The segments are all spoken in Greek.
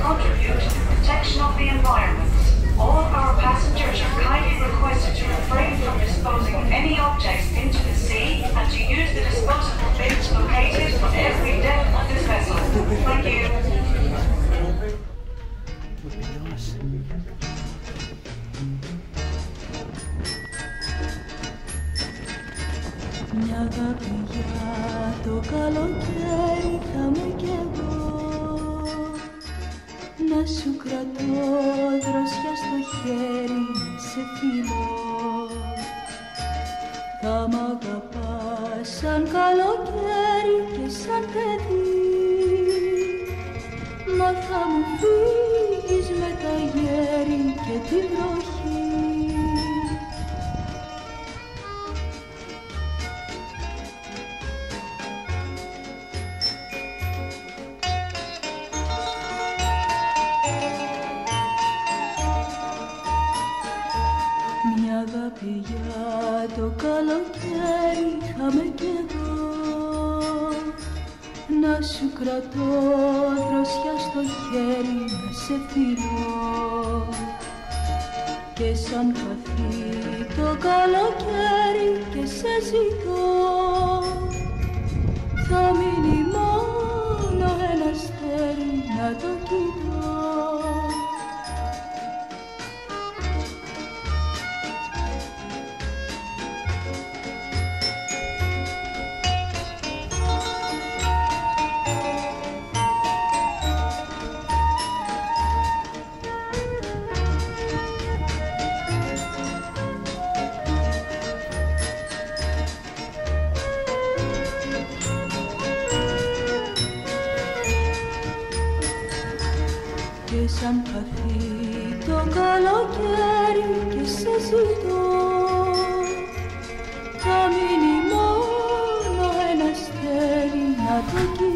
contribute to the protection of the environment. All our passengers are kindly requested to refrain from disposing any objects into the sea and to use the disposable bins located on every deck of this vessel. Thank you. Μια αγάπη για το καλοκαίρι θα με κι εγώ, να σου κρατώ δροσιά στο χέρι, να σε φιλώ. Θα μ' αγαπάς σαν καλοκαίρι και σαν παιδί, μα θα μου φύγεις με τα γέρι και τη βροχή. Αγάπη για το καλοκαίρι είχαμε κι εγώ, να σου κρατώ δροσιά στο χέρι, να σε φιλώ. Και σαν χαθεί το καλοκαίρι και σε ζητώ, θα μείνει μόνο ένα αστέρι να το κοιτώ. Και σαν χαθεί το καλοκαίρι και σε ζητώ, θα μείνει μόνο ένα αστέρι να το κοιτώ.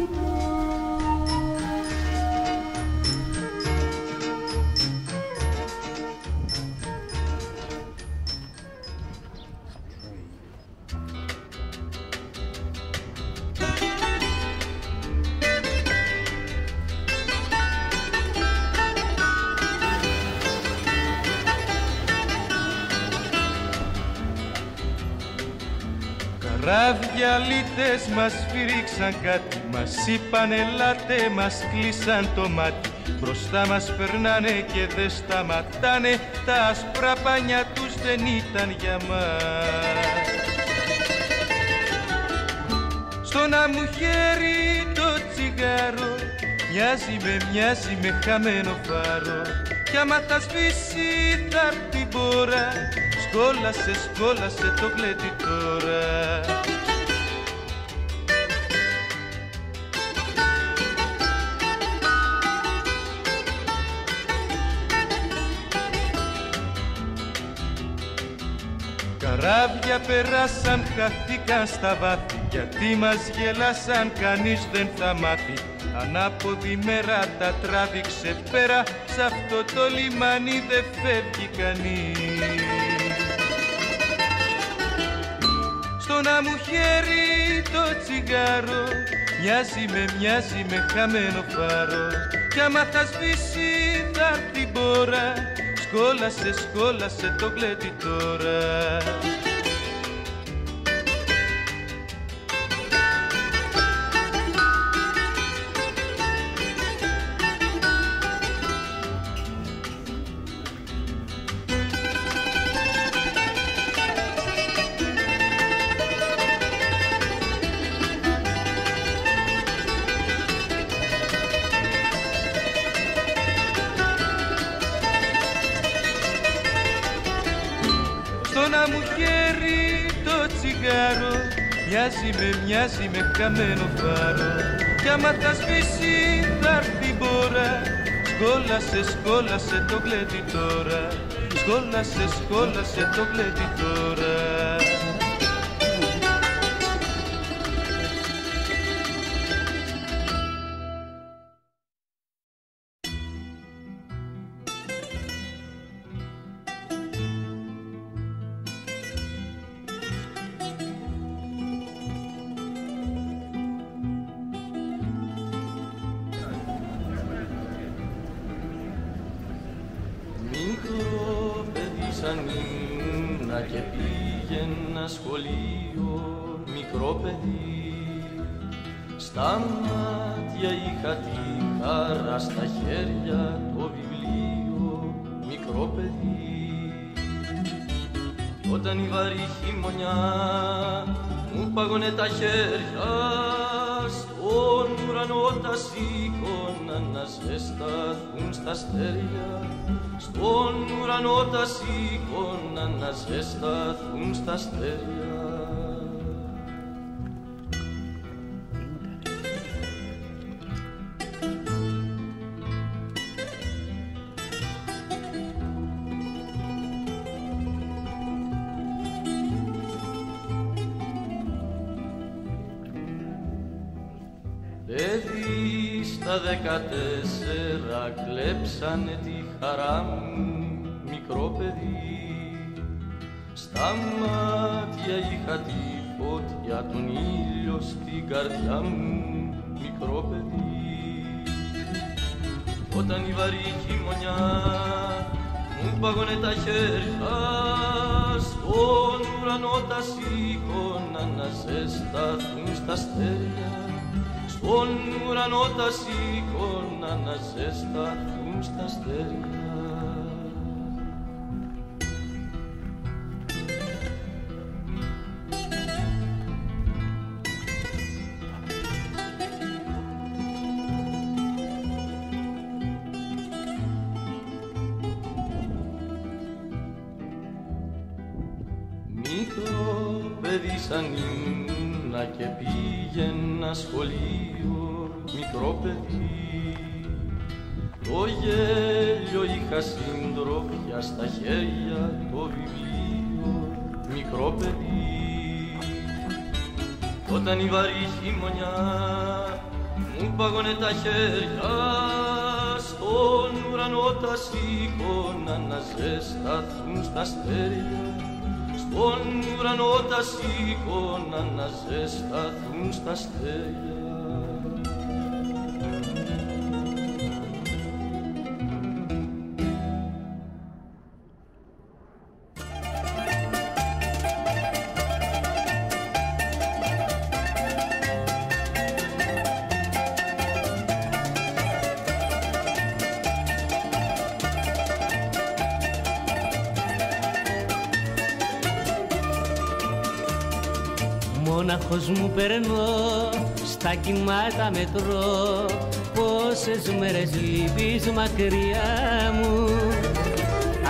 Καράβια λίτες μας φύριξαν κάτι, μας είπαν ελάτε, μας κλείσαν το μάτι. Μπροστά μας περνάνε και δεν σταματάνε, τα άσπρα πανιά τους δεν ήταν για μας. Στο να μου χέρι το τσιγάρο μοιάζει με χαμένο φάρο, κι άμα θα σβήσει θα έρθει μπόρα, σκόλασε το κλέτη τώρα. Καράβια περάσαν, χαθήκαν στα βάθη, γιατί μας γελάσαν, κανείς δεν θα μάθει. Ανάποδη μέρα τα τράβηξε πέρα, σ' αυτό το λιμάνι δεν φεύγει κανείς. Στο να μου χέρι το τσιγάρο μοιάζει με χαμένο φάρο, κι άμα θα σβήσει θα έρθει μπόρα, σκόλασε το γλέτι τώρα. Να μου χέρι το τσιγάρο μοιάζει με χαμένο φάρο, κι άμα θα σβήσει θα έρθει μπόρα, σκόλασε το γλέτι τώρα, σκόλασε το γλέτι τώρα. παιδίσαν ήμουνα και πήγαινα σχολείο μικρό παιδί. Στα μάτια είχα τη χαρά, στα χέρια το βιβλίο μικρό παιδί. Όταν η βαρύ χειμωνιά μου πάγωνε τα χέρια, στον ουρανό τα σήκωνα να ζεσταθούν στα αστέρια. Στον ουρανό τα σήκωνα να ζεσταθούν στα αστέρια. Παιδί στα 14 κλέψανε τη χαρά μου, μικρό παιδί. Στα μάτια είχα τη φωτιά, τον ήλιο στην καρδιά μου, μικρό παιδί. Όταν η βαρύ χειμωνιά μου πάγωνε τα χέρια, στον ουρανό τα σήκωνα να ζεσταθούν στα αστέρια. Στον ουρανό τα σήκωνα να ζεσταθούν στα αστέρια. Μικρό παιδί σαν ήμουνα και πήγαινα σχολείο μικρό παιδί. Το γέλιο είχα συντροφιά, στα χέρια το βιβλίο μικρό παιδί. Όταν η βαρύ χειμωνιά μου πάγωνε τα χέρια, στον ουρανό τα σήκωνα να ζεσταθούν στα αστέρια. Στον ουρανό τα σήκωνα να ζεσταθούν στα αστέρια. Μόναχος μου περνώ, στα κύματα μετρώ, πόσες μέρες λείπεις μακριά μου.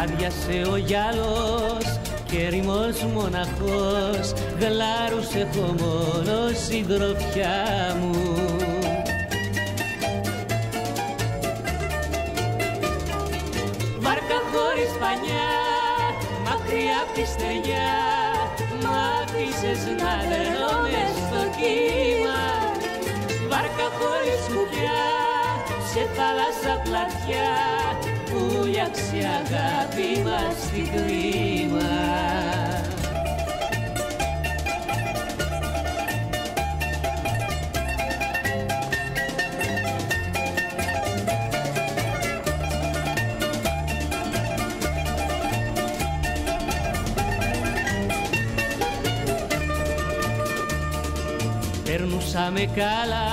Άδειασε ο γυαλός και ερημός μοναχός, γλάρους έχω μόνο συντροφιά μου. Βάρκα χωρίς πανιά, μακριά απ' τη στεριά, μ' άφησες να δερνώ μες στο κύμα. Βάρκα χωρίς κουπιά, σε θάλασσα πλατιά, που λιάξει η αγάπη μας στην κρίμα. Περνούσαμε καλά,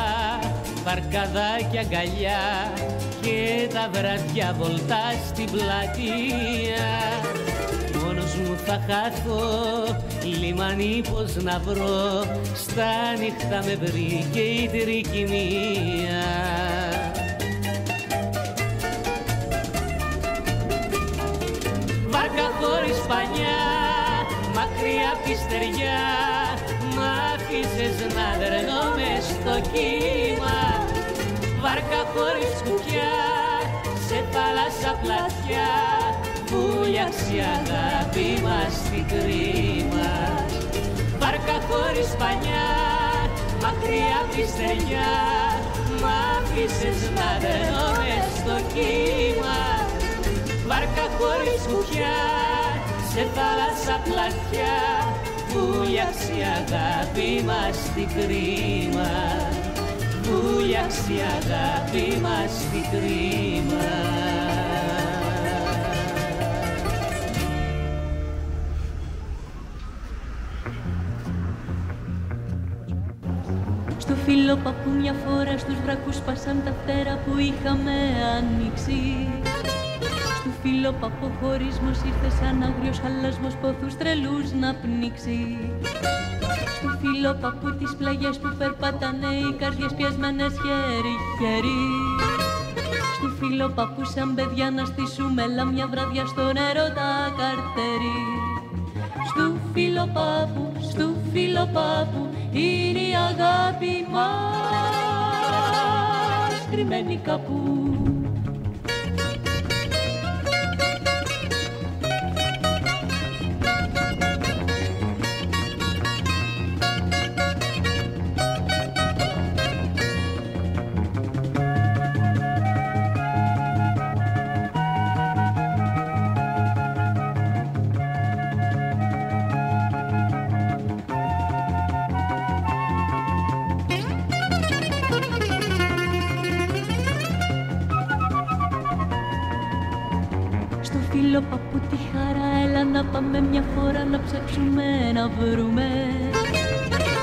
βαρκαδάκια αγκαλιά και τα βραδιά βολτά στην πλατεία. Μόνος μου θα χάθω, λιμάνι πως να βρω, στα νύχτα με βρήκε η τρικυμία. Βάρκα χωρίς πανιά, μακριά απ' τη στεριά, μ' άφησες να δερνώ μες στο κύμα. Βάρκα χωρίς κουπιά, σε θάλασσα πλατιά, που λιάξει η αγάπη μας στην κρίμα. Βάρκα χωρίς πανιά, μακριά απ' τη στεριά, μ' άφησες να δερνώ μες στο κύμα. Βάρκα χωρίς κουπιά, σε θάλασσα πλατιά, που λιάξει η αγάπη μας στην κρίμα. Που λιάξει η αγάπη μας στην κρίμα. φιλόπαπου μια φορά στους βρακούς σπάσαν τα φτερά που είχαμε ανοίξει. Στου φιλόπαπου χωρισμός ήρθε σαν αγριος χαλασμός πόθους τρελούς να πνίξει. Στου φιλόπαπου τις πλαγιές που περπάτανε οι καρδιές πιασμένες χέρι-χέρι. Στου φιλόπαπου σαν παιδιά να στήσουμε λάμια βράδια στο νερό τα καρτέρι. Στου φιλοπάπου είναι η αγάπη μας κρυμμένη κάπου. Φιλόπαπου τη χαρά, έλα να πάμε μια φορά να ψάξουμε να βρούμε.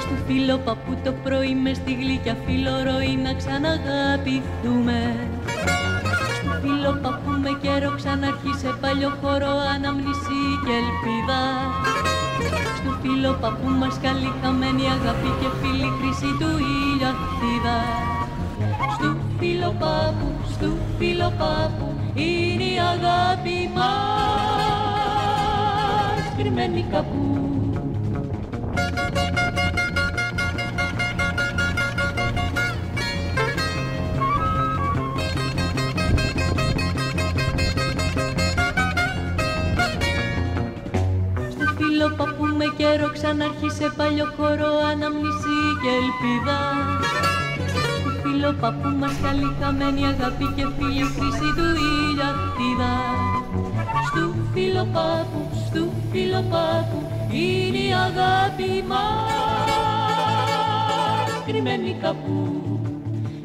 Στου φιλόπαπου το πρωί μες στη γλυκιά φιλορωή να ξαναγαπηθούμε. Στου φιλόπαπου με καιρό ξαναρχίσε παλιό χώρο αναμνησή και ελπίδα. Στου φιλόπαπου μας καλή χαμένη αγάπη και φίλη χρυσή του ηλιοθύδα. Στου φιλοπάπου είναι η αγάπη μας κρυμμένη κάπου. Στου φιλοπάπου με καιρό ξανάρχισε παλιό χώρο αναμνησή και ελπίδα. Φιλόπαπου μας καλή χαμένη αγάπη και φίλη χρυσή του ηλιοθύδα. Στου φιλοπάπου είναι η αγάπη μας κρυμμένη κάπου.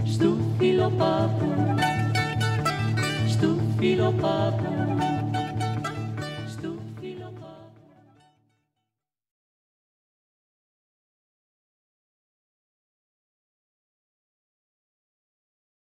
Στου φιλοπάπου